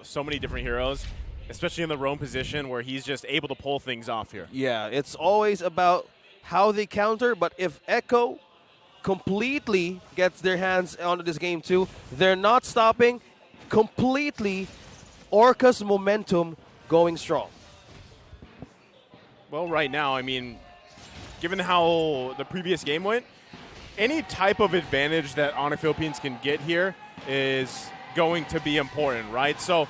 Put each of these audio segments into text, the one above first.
about so many different heroes, especially in the roam position where he's just able to pull things off here. Yeah, it's always about how they counter, but if Echo completely gets their hands onto this game too, they're not stopping completely Orca's momentum going strong. Well, right now, I mean, given how the previous game went, any type of advantage that ONIC Philippines can get here is going to be important, right? So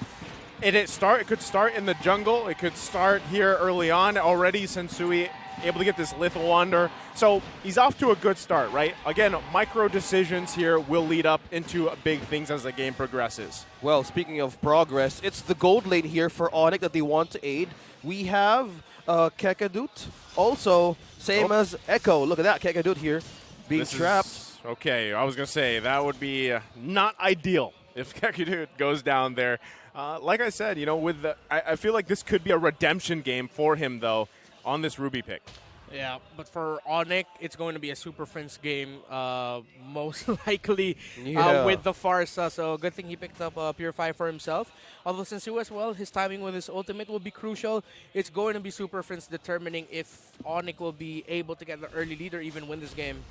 it could start in the jungle. It could start here early on. Already Sensui able to get this Lethal Wonder. So he's off to a good start, right? Again, micro decisions here will lead up into big things as the game progresses. Well, speaking of progress, it's the gold lane here for ONIC that they want to aid. We have Kekadut, also same as Echo. Look at that, Kekadut here being trapped. Okay, I was going to say, that would be not ideal if Kekadut goes down there. Like I said, you know, I feel like this could be a redemption game for him, though, on this Ruby pick. Yeah, but for ONIC, it's going to be a Super Friends game, most likely with the Farsa. So good thing he picked up Purify for himself. Although Sensui as well, his timing with his ultimate will be crucial. It's going to be Super Friends determining if ONIC will be able to get the early lead or even win this game.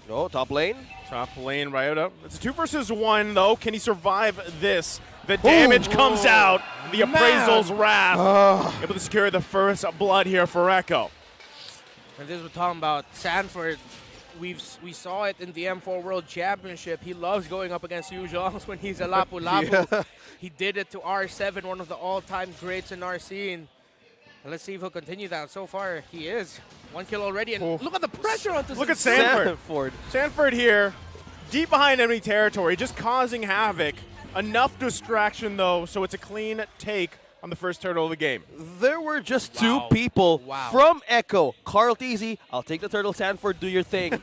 Oh, top lane. Top lane, Ryota. It's a 2 versus 1, though. Can he survive this? The damage comes out. The Appraisal's Wrath. Able to secure the first blood here for Echo. And this is what we're talking about. Sanford, we saw it in the M4 World Championship. He loves going up against Yu Zhongs when he's a Lapu-Lapu. Yeah. He did it to R7, one of the all-time greats in our scene. And let's see if he'll continue that. So far, he is. 1 kill already, and look at the pressure onto Look at Sanford. Sanford here, deep behind enemy territory, just causing havoc. Enough distraction, though, so it's a clean take on the first turtle of the game. There were just two people from Echo. Carl Teasy, I'll take the turtle. Sanford, do your thing.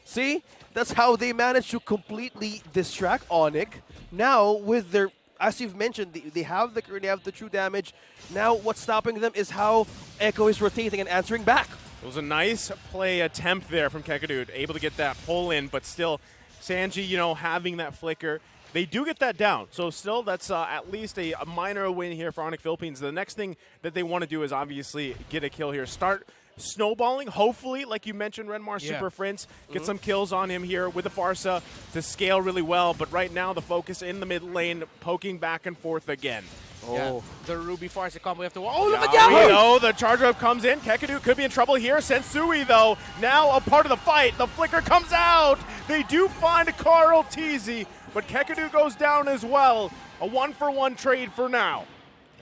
See? That's how they managed to completely distract ONIC. Now, with their, as you've mentioned, they have the true damage. Now, what's stopping them is how Echo is rotating and answering back. It was a nice play attempt there from Kekadut, able to get that pull in, but still, Sanji, you know, having that flicker. They do get that down, so still that's at least a minor win here for ONIC Philippines. The next thing that they want to do is obviously get a kill here. Start snowballing, hopefully, like you mentioned, Renmar, Super Friends, get some kills on him here with the Farsa to scale really well. But right now, the focus in the mid lane, poking back and forth again. Yeah, the Ruby Farsa combo. We have to. Oh, look at Yawi! Oh, the charge up comes in. Kekadut could be in trouble here. Sensui, though, now a part of the fight. The flicker comes out. They do find Carl Teasy, but Kekadut goes down as well. A 1-for-1 trade for now.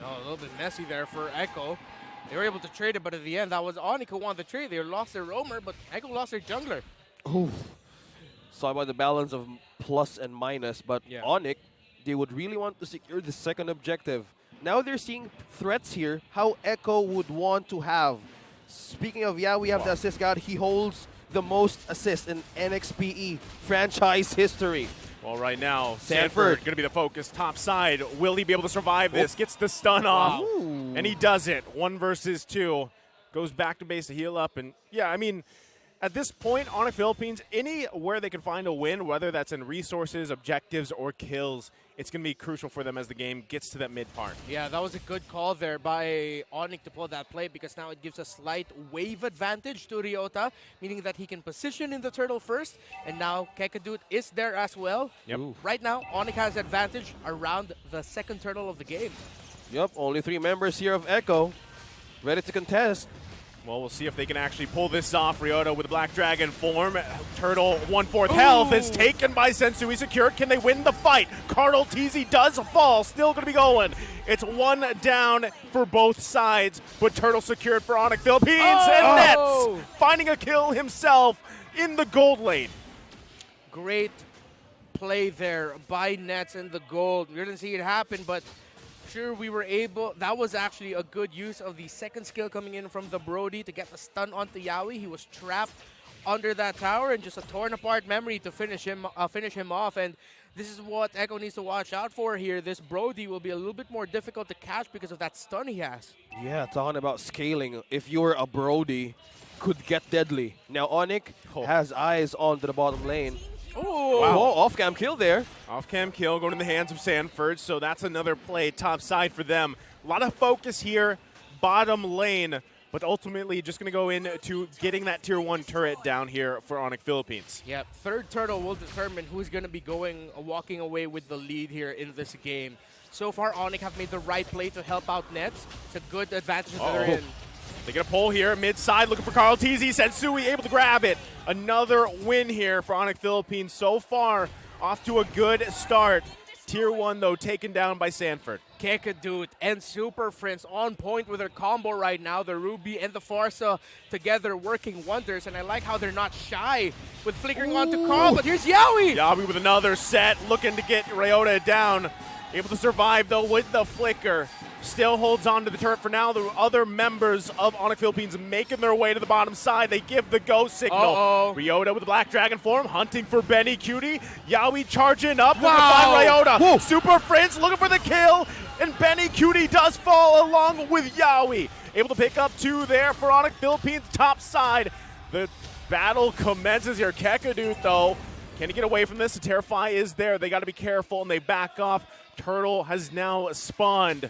Oh, a little bit messy there for Echo. They were able to trade it, but at the end, that was ONIC who won the trade. They lost their roamer, but Echo lost their jungler. Ooh. Saw about the balance of plus and minus, but ONIC, they would really want to secure the second objective. Now they're seeing threats here, how Echo would want to have. Speaking of, we have the assist god. He holds the most assists in NXPE franchise history. Well, right now, Sanford going to be the focus. Top side, will he be able to survive this? Gets the stun off, and he does it. 1 versus 2. Goes back to base to heal up. And, yeah, I mean, at this point, ONIC Philippines, anywhere they can find a win, whether that's in resources, objectives, or kills, it's going to be crucial for them as the game gets to that mid part. Yeah, that was a good call there by ONIC to pull that play, because now it gives a slight wave advantage to Ryota, meaning that he can position in the turtle first, and now Kekadut is there as well. Yep. Right now, ONIC has advantage around the second turtle of the game. Yep, only 3 members here of Echo ready to contest. Well, we'll see if they can actually pull this off. Ryota with the Black Dragon form. Turtle 1/4 health is taken by Sensui. Secured. Can they win the fight? Carl Teasy does fall. Still going to be going. It's 1 down for both sides. But Turtle secured for ONIC Philippines. And Nets finding a kill himself in the gold lane. Great play there by Nets in the gold. We didn't see it happen, but sure we were able. That was actually a good use of the second skill coming in from the Brody to get the stun onto Yawi. He was trapped under that tower, and just a torn apart memory to finish him off. And this is what Echo needs to watch out for here. This Brody will be a little bit more difficult to catch because of that stun he has. Yeah, talking about scaling. If you're a Brody, could get deadly. Now ONIC has eyes onto the bottom lane. Oh, Wow. Oh, off-cam kill there. Off-cam kill going in the hands of Sanford, so that's another play top side for them. A lot of focus here, bottom lane, but ultimately just going to go into getting that tier 1 turret down here for ONIC Philippines. Yep, third turtle will determine who's going to be walking away with the lead here in this game. So far, ONIC have made the right play to help out Nets. It's a good advantage that they're in. They get a pull here, mid-side, looking for Carl TZ. Sensui able to grab it. Another win here for ONIC Philippines so far. Off to a good start. Tier 1, though, taken down by Sanford. Kekadut and Super Friends on point with their combo right now. The Ruby and the Farsa together working wonders. And I like how they're not shy with flickering onto Carl. But here's Yawi! Yawi with another set, looking to get Ryota down. Able to survive, though, with the flicker. Still holds on to the turret for now. The other members of ONIC Philippines making their way to the bottom side. They give the go signal. Ryota with the Black Dragon form, hunting for Benny Cutie. Yawi charging up. Looking to find Ryota. Whoa. Super Prince looking for the kill. And Benny Cutie does fall along with Yawi. Able to pick up 2 there for ONIC Philippines top side. The battle commences here. Kekadut, though. Can he get away from this? The Terrify is there. They got to be careful, and they back off. Turtle has now spawned.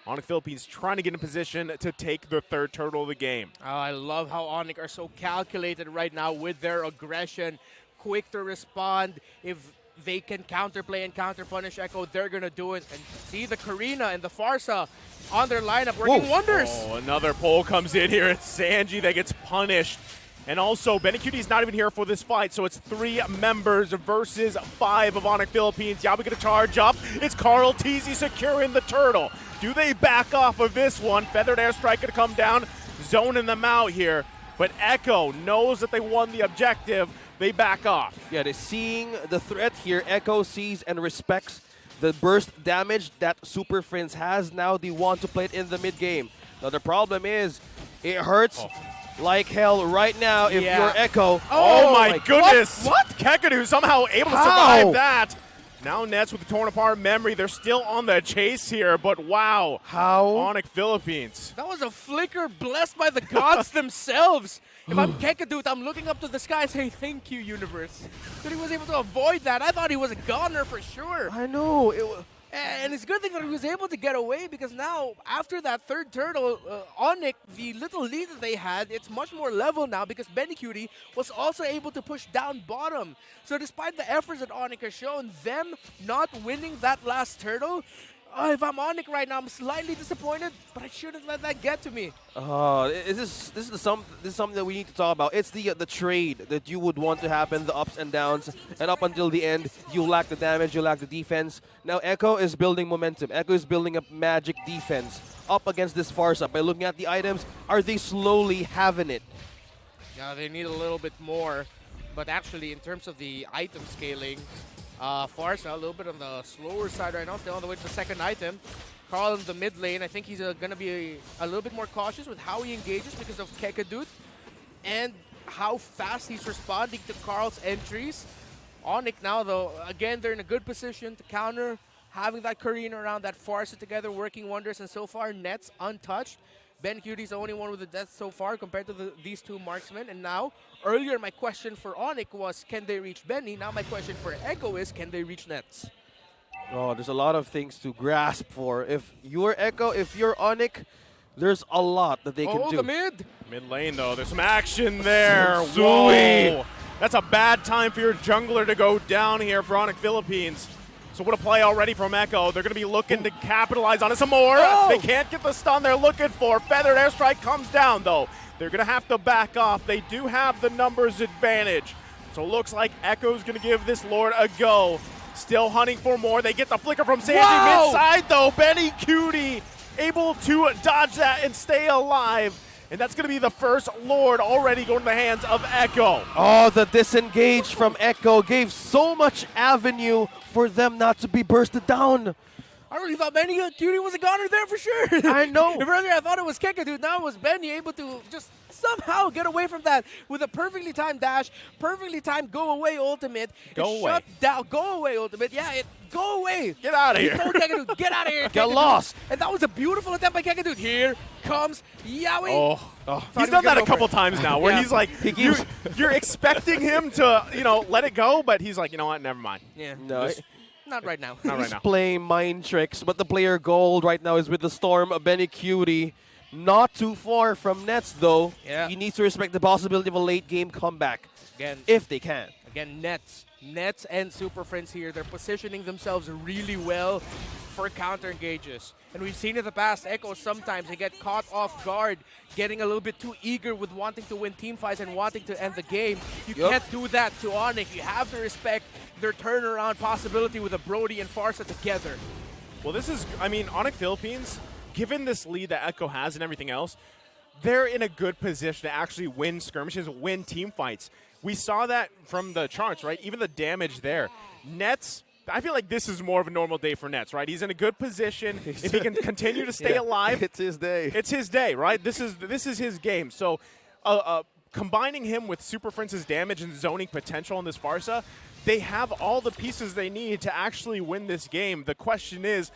ONIC Philippines trying to get in position to take the third turtle of the game. Oh, I love how ONIC are so calculated right now with their aggression. Quick to respond. If they can counterplay and counterpunish Echo, they're going to do it. And see the Karina and the Farsa on their lineup working wonders. Oh, another pull comes in here. It's Sanji that gets punished. And also, Benny Cutie's not even here for this fight, so it's 3 members versus 5 of ONIC Philippines. Yabi gonna charge up. It's Carl TZ securing the turtle. Do they back off of this one? Feathered Airstrike gonna come down, zoning them out here. But Echo knows that they won the objective. They back off. Yeah, they're seeing the threat here. Echo sees and respects the burst damage that Super Friends has. Now they want to play it in the mid game. Now the problem is, it hurts like hell right now if you're Echo. Oh my goodness! What? Kekadu somehow able to survive that. Now Nets with the torn apart memory. They're still on the chase here, but wow. How? ONIC Philippines. That was a flicker blessed by the gods themselves. If I'm Kekadut, I'm looking up to the sky saying, thank you, universe. That he was able to avoid that. I thought he was a goner for sure. I know. And it's a good thing that he was able to get away because now, after that third turtle, ONIC, the little lead that they had, it's much more level now because Benny Cutie was also able to push down bottom. So despite the efforts that ONIC has shown, them not winning that last turtle, if I'm ONIC right now, I'm slightly disappointed, but I shouldn't let that get to me. This is something that we need to talk about. It's the trade that you would want to happen, the ups and downs, and up until the end, you lack the damage, you lack the defense. Now Echo is building momentum. Echo is building up magic defense up against this Farsa. By looking at the items, are they slowly having it? Yeah, they need a little bit more, but actually, in terms of the item scaling, Farsa a little bit on the slower side right now, still on the way to the second item. Carl in the mid lane, I think he's going to be a little bit more cautious with how he engages because of Kekadut and how fast he's responding to Carl's entries. ONIC now, though, again, they're in a good position to counter, having that Karina around, that Farsa together working wonders, and so far, Nets untouched. Ben Cutie's the only one with the death so far compared to these 2 marksmen, and now, earlier my question for ONIC was, can they reach Benny? Now my question for Echo is, can they reach Nets? Oh, there's a lot of things to grasp for. If you're Echo, if you're ONIC, there's a lot that they can do. The mid! Mid lane, though, there's some action there. Sensui. Whoa. That's a bad time for your jungler to go down here for ONIC Philippines. So what a play already from Echo. They're going to be looking to capitalize on it some more. They can't get the stun they're looking for. Feathered Airstrike comes down, though. They're going to have to back off. They do have the numbers advantage. So it looks like Echo's going to give this Lord a go. Still hunting for more. They get the flicker from Sanji mid-side, though. Benny Cutie able to dodge that and stay alive. And that's going to be the first Lord already going to the hands of Echo. Oh, the disengage from Echo gave so much avenue for them not to be bursted down. I really thought Benny Cutie was a goner there for sure. I know. If earlier I thought it was Kekadut, now it was Benny able to just somehow get away from that with a perfectly timed dash, perfectly timed go away ultimate. Go away. Shut down, go away ultimate. Yeah, go away. Get out of He here. told Kekadude, get out of here. Get Kekadude. lost. And that was a beautiful attempt by Kekadude. Here comes Yawi. Oh. Thought He's he done was that gonna a go couple for it. times now, where Yeah. he's like, you're expecting him to, let it go, but he's like, you know what, never mind. Yeah. No, Just- Not right now. Not right he's now. playing mind tricks, but the player gold right now is with the Storm, Benny Cutie. Not too far from Nets, though. Yeah. He needs to respect the possibility of a late game comeback, Again, if they can. Nets and Super Friends here, they're positioning themselves really well for counter engages. And we've seen in the past, Echo sometimes they get caught off guard, getting a little bit too eager with wanting to win team fights and wanting to end the game. You can't do that to ONIC. You have to respect their turnaround possibility with a Brody and Farsa together. Well, this is, ONIC Philippines, given this lead that Echo has and everything else, they're in a good position to actually win skirmishes, win team fights. We saw that from the charts, right? Even the damage there. Nets, I feel like this is more of a normal day for Nets, right? He's in a good position. If he can continue to stay alive, It's his day. it's his day, right? This is his game. So combining him with Super Friends' damage and zoning potential in this Farsa, they have all the pieces they need to actually win this game. The question is,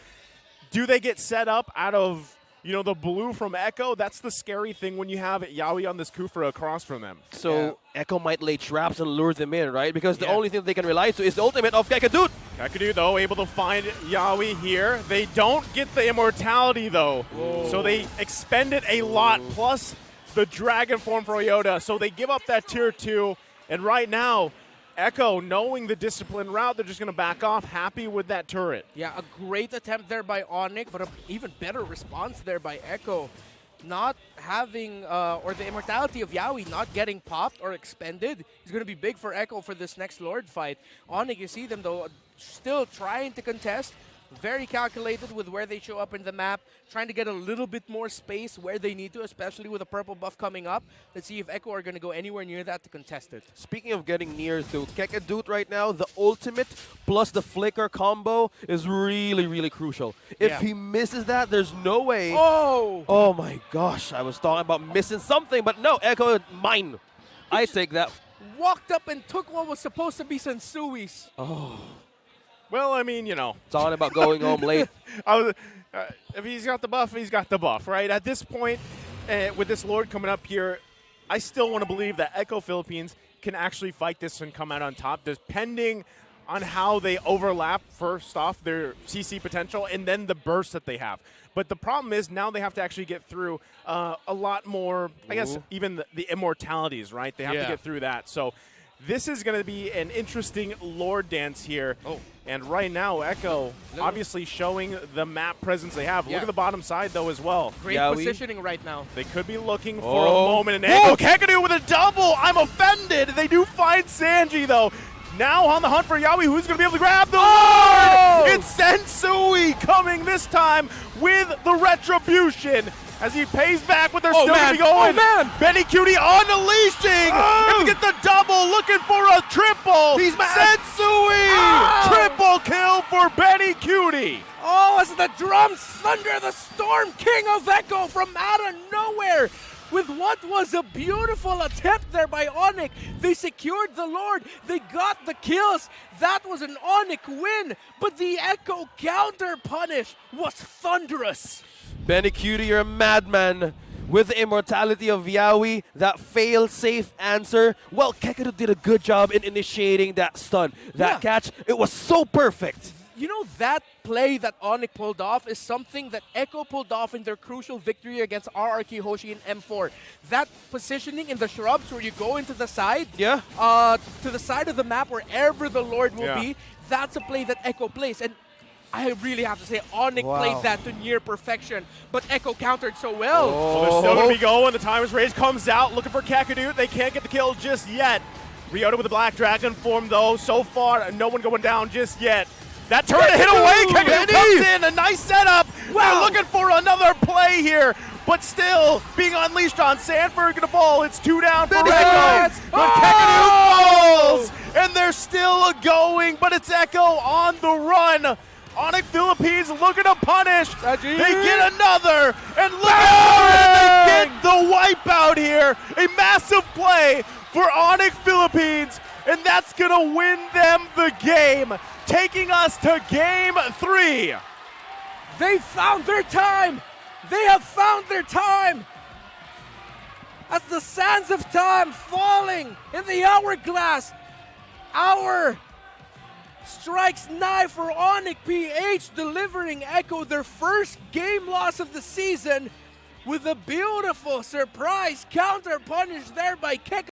do they get set up out of the blue from Echo? That's the scary thing when you have Yawi on this Kufra across from them. So Echo might lay traps and lure them in, right? Because the only thing they can rely to is the ultimate of Kekadude. Kakadu, though, able to find Yawi here. They don't get the immortality, though. Whoa. So they expend it a lot, plus the Dragon form for Oyota. So they give up that tier 2. And right now, Echo, knowing the disciplined route, they're just going to back off, happy with that turret. Yeah, a great attempt there by ONIC, but an even better response there by Echo. Not having, or the immortality of Yawi not getting popped or expended is going to be big for Echo for this next Lord fight. ONIC, you see them though, still trying to contest. Very calculated with where they show up in the map, trying to get a little bit more space where they need to, especially with a purple buff coming up. Let's see if Echo are going to go anywhere near that to contest it. Speaking of getting near to Kekadude right now, the ultimate plus the flicker combo is really, really crucial. If he misses that, there's no way. Oh my gosh, I was talking about missing something, but no, Echo, mine. I take that. Walked up and took what was supposed to be Sensui's. Well, It's all about going home late. If he's got the buff, he's got the buff, right? At this point, with this Lord coming up here, I still want to believe that Echo Philippines can actually fight this and come out on top, depending on how they overlap, first off, their CC potential, and then the burst that they have. But the problem is now they have to actually get through a lot more, I guess, even the immortalities, right? They have to get through that. So this is going to be an interesting Lord dance here. And right now, Echo obviously showing the map presence they have. Look at the bottom side, though, as well. Great positioning right now. They could be looking for a moment. And Echo Kakadu with a double. I'm offended. They do find Sanji, though. Now on the hunt for Yawi, who's going to be able to grab the Lord? It's Sensui coming this time with the Retribution. As he pays back what they're still going to be going. Benny Cutie unleashing. He'll get the double, looking for a triple. He's mad. Sensui! Triple kill for Benny Cutie. Oh, as the drums thunder, the Storm King of Echo from out of nowhere. With what was a beautiful attempt there by ONIC. They secured the Lord. They got the kills. That was an ONIC win. But the Echo counter punish was thunderous. Benny Cutie, you're a madman. With the immortality of Yawi, that fail-safe answer, well, Kekadude did a good job in initiating that stun. That catch, it was so perfect. You know, that play that ONIC pulled off is something that Echo pulled off in their crucial victory against RRQ Hoshi in M4. That positioning in the shrubs where you go into the side, to the side of the map wherever the Lord will be, that's a play that Echo plays. And I really have to say, ONIC played that to near perfection, but Echo countered so well. So they're still going to be going. The timer's raised, comes out, looking for Kakadu. They can't get the kill just yet. Ryota with the Black Dragon form, though. So far, no one going down just yet. That turret hit away. Kakadu comes in. A nice setup. They're looking for another play here. But still, being unleashed on Sanford going to fall. It's 2 down for Echo. But Kakadu falls. And they're still going, but it's Echo on the run. ONIC Philippines looking to punish. Saji. They get another, and look at they get the wipeout here. A massive play for ONIC Philippines, and that's gonna win them the game, taking us to game 3. They found their time. They have found their time. As the sands of time falling in the hourglass, hour strikes nigh for ONIC PH, delivering Echo their first game loss of the season with a beautiful surprise counter punish there by Kek.